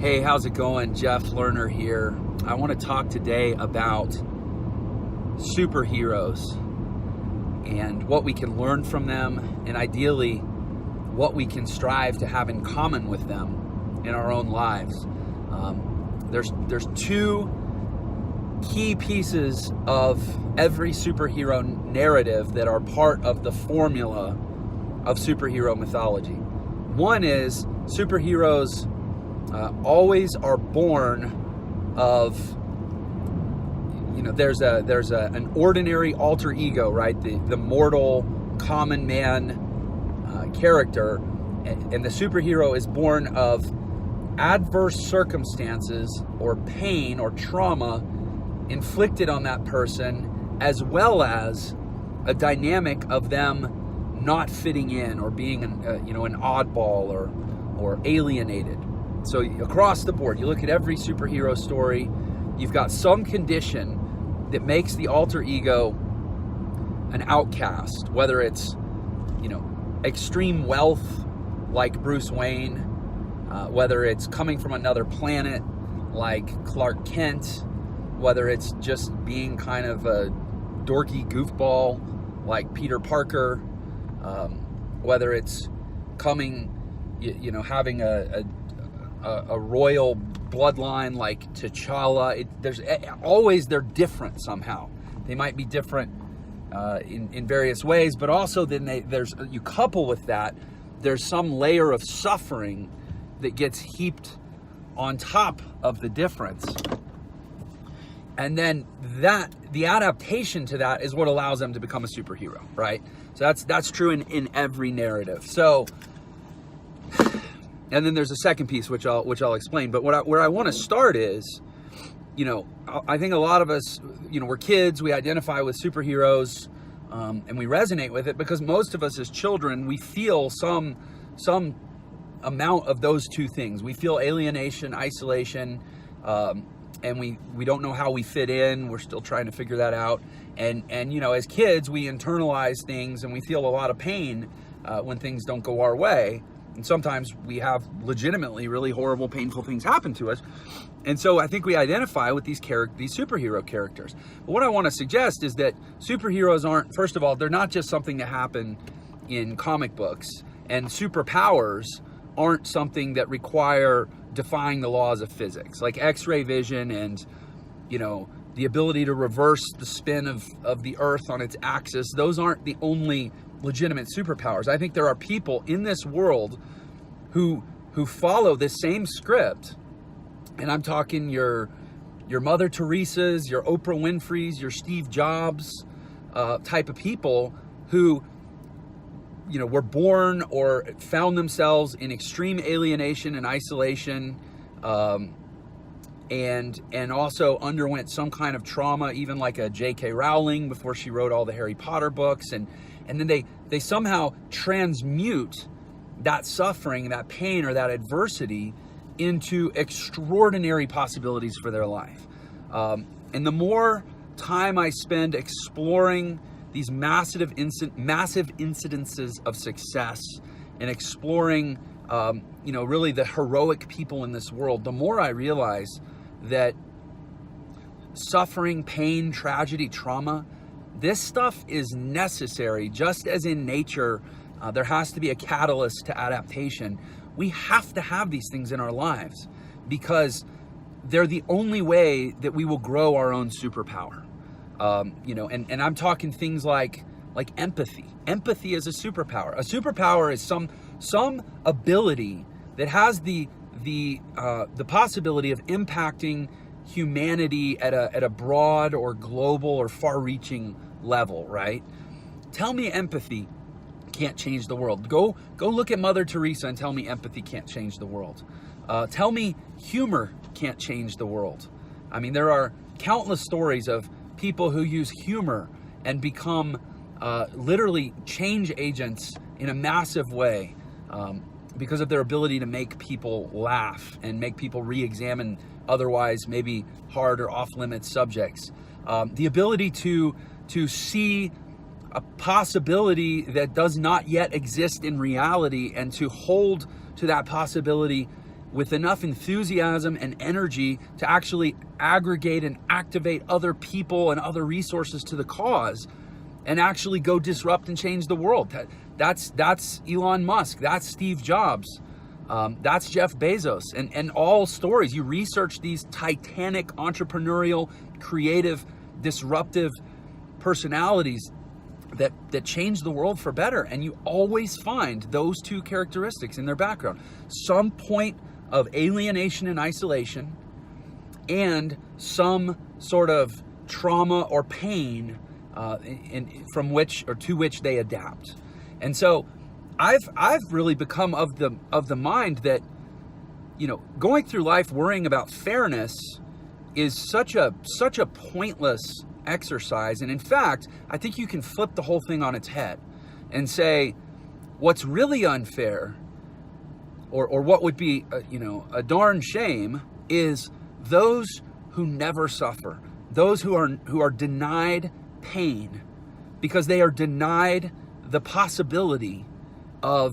Hey, how's it going? Jeff Lerner here. I want to talk today about superheroes and what we can learn from them, and ideally what we can strive to have in common with them in our own lives. There's two key pieces of every superhero narrative that are part of the formula of superhero mythology. One is superheroes always are born of, there's an ordinary alter ego, right? The mortal common man character, and the superhero is born of adverse circumstances or pain or trauma inflicted on that person, as well as a dynamic of them not fitting in or being an oddball or alienated. So across the board, you look at every superhero story, you've got some condition that makes the alter ego an outcast, whether it's, extreme wealth like Bruce Wayne, whether it's coming from another planet like Clark Kent, whether it's just being kind of a dorky goofball like Peter Parker, whether it's coming, having a royal bloodline like T'Challa. They're different somehow. They might be different in various ways, but also then you couple with that, there's some layer of suffering that gets heaped on top of the difference. And then the adaptation to that is what allows them to become a superhero, right? So that's true in every narrative. So, and then there's a second piece which I'll explain. But where I want to start is, I think a lot of us, we're kids, we identify with superheroes, and we resonate with it because most of us as children, we feel some amount of those two things. We feel alienation, isolation, and we don't know how we fit in. We're still trying to figure that out. And as kids, we internalize things and we feel a lot of pain when things don't go our way. And sometimes we have legitimately really horrible, painful things happen to us. And so I think we identify with these superhero characters. But what I want to suggest is that superheroes aren't, first of all, they're not just something that happen in comic books. And superpowers aren't something that require defying the laws of physics, like X-ray vision and, the ability to reverse the spin of the Earth on its axis. Those aren't the only legitimate superpowers. I think there are people in this world who follow this same script, and I'm talking your Mother Teresa's, your Oprah Winfrey's, your Steve Jobs type of people who were born or found themselves in extreme alienation and isolation, and also underwent some kind of trauma, even like a J.K. Rowling before she wrote all the Harry Potter books, and then they somehow transmute that suffering, that pain, or that adversity into extraordinary possibilities for their life. And the more time I spend exploring these massive incidences of success and exploring, really the heroic people in this world, the more I realize that suffering, pain, tragedy, trauma, this stuff is necessary. Just as in nature, there has to be a catalyst to adaptation. We have to have these things in our lives because they're the only way that we will grow our own superpower. And I'm talking things like empathy. Empathy is a superpower. A superpower is some ability that has the possibility of impacting humanity at a broad or global or far-reaching level, right? Tell me empathy can't change the world. Go look at Mother Teresa and tell me empathy can't change the world. Tell me humor can't change the world. I mean, there are countless stories of people who use humor and become literally change agents in a massive way because of their ability to make people laugh and make people re-examine otherwise maybe hard or off-limits subjects. The ability to see a possibility that does not yet exist in reality and to hold to that possibility with enough enthusiasm and energy to actually aggregate and activate other people and other resources to the cause and actually go disrupt and change the world. That's Elon Musk, that's Steve Jobs, that's Jeff Bezos, and all stories. You research these titanic, entrepreneurial, creative, disruptive personalities that change the world for better, and you always find those two characteristics in their background. Some point of alienation and isolation, and some sort of trauma or pain from which or to which they adapt. And so I've really become of the mind that, you know, going through life worrying about fairness is such a pointless exercise. And in fact, I think you can flip the whole thing on its head and say what's really unfair, or what would be a darn shame, is those who never suffer, those who are denied pain because they are denied the possibility of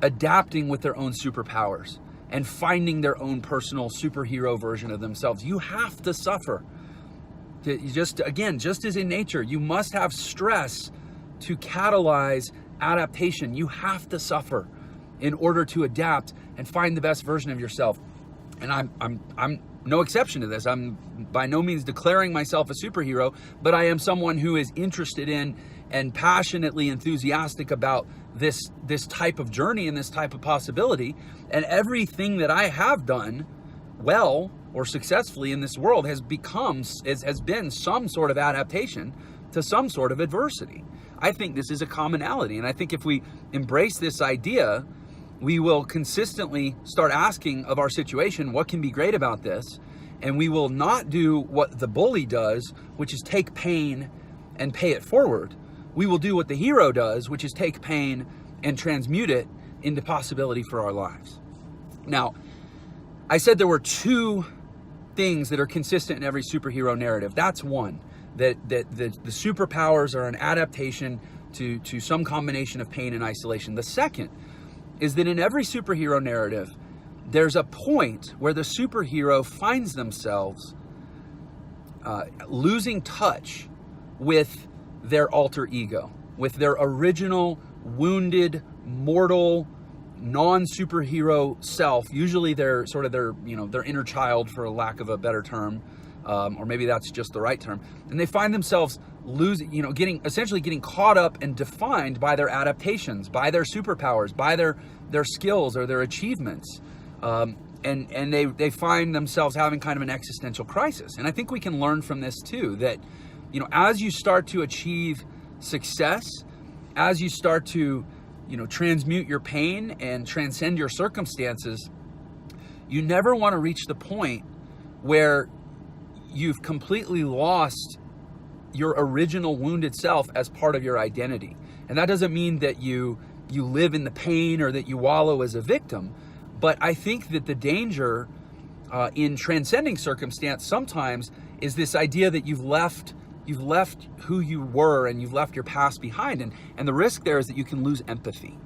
adapting with their own superpowers and finding their own personal superhero version of themselves. You have to suffer. Just as in nature, you must have stress to catalyze adaptation. You have to suffer in order to adapt and find the best version of yourself. And I'm no exception to this. I'm by no means declaring myself a superhero, but I am someone who is interested in and passionately enthusiastic about this type of journey and this type of possibility. And everything that I have done well or successfully in this world has been some sort of adaptation to some sort of adversity. I think this is a commonality. And I think if we embrace this idea, we will consistently start asking of our situation, what can be great about this? And we will not do what the bully does, which is take pain and pay it forward. We will do what the hero does, which is take pain and transmute it into possibility for our lives. Now, I said there were two things that are consistent in every superhero narrative. That's one, that the superpowers are an adaptation to some combination of pain and isolation. The second is that in every superhero narrative, there's a point where the superhero finds themselves losing touch with their alter ego, with their original wounded, mortal, non-superhero self. Usually they're sort of their inner child, for a lack of a better term, or maybe that's just the right term. And they find themselves getting caught up and defined by their adaptations, by their superpowers, by their skills or their achievements. And they find themselves having kind of an existential crisis. And I think we can learn from this too, that, as you start to achieve success, as you start to, transmute your pain and transcend your circumstances, you never want to reach the point where you've completely lost your original wounded self as part of your identity. And that doesn't mean that you live in the pain or that you wallow as a victim. But I think that the danger in transcending circumstance sometimes is this idea that you've left who you were and you've left your past behind. And the risk there is that you can lose empathy.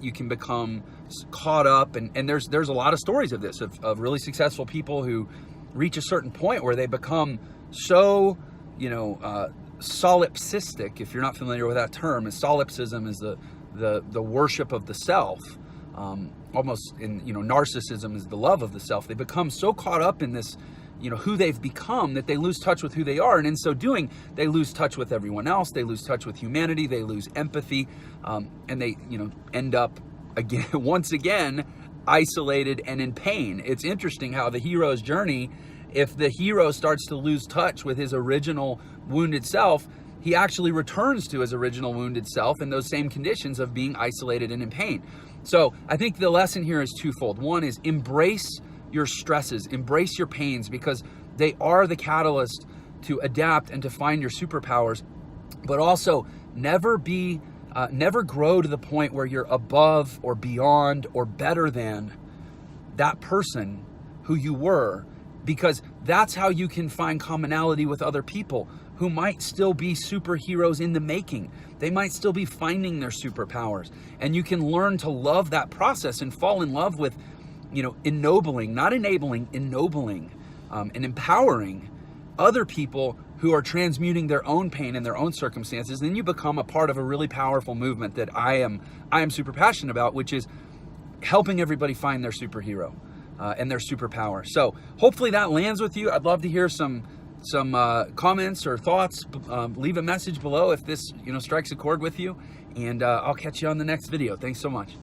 You can become caught up. And there's a lot of stories of this, of really successful people who reach a certain point where they become so, solipsistic, if you're not familiar with that term. And solipsism is the worship of the self. Almost in, narcissism is the love of the self. They become so caught up in this, who they've become, that they lose touch with who they are. And in so doing, they lose touch with everyone else. They lose touch with humanity. They lose empathy. And they, end up once again, isolated and in pain. It's interesting how the hero's journey, if the hero starts to lose touch with his original wounded self, he actually returns to his original wounded self in those same conditions of being isolated and in pain. So I think the lesson here is twofold. One is embrace your stresses, embrace your pains, because they are the catalyst to adapt and to find your superpowers. But also never grow to the point where you're above or beyond or better than that person who you were, because that's how you can find commonality with other people who might still be superheroes in the making. They might still be finding their superpowers. And you can learn to love that process and fall in love with ennobling, not enabling, ennobling, and empowering other people who are transmuting their own pain and their own circumstances, then you become a part of a really powerful movement that I am super passionate about, which is helping everybody find their superhero and their superpower. So hopefully that lands with you. I'd love to hear some comments or thoughts. Leave a message below if this strikes a chord with you, and I'll catch you on the next video. Thanks so much.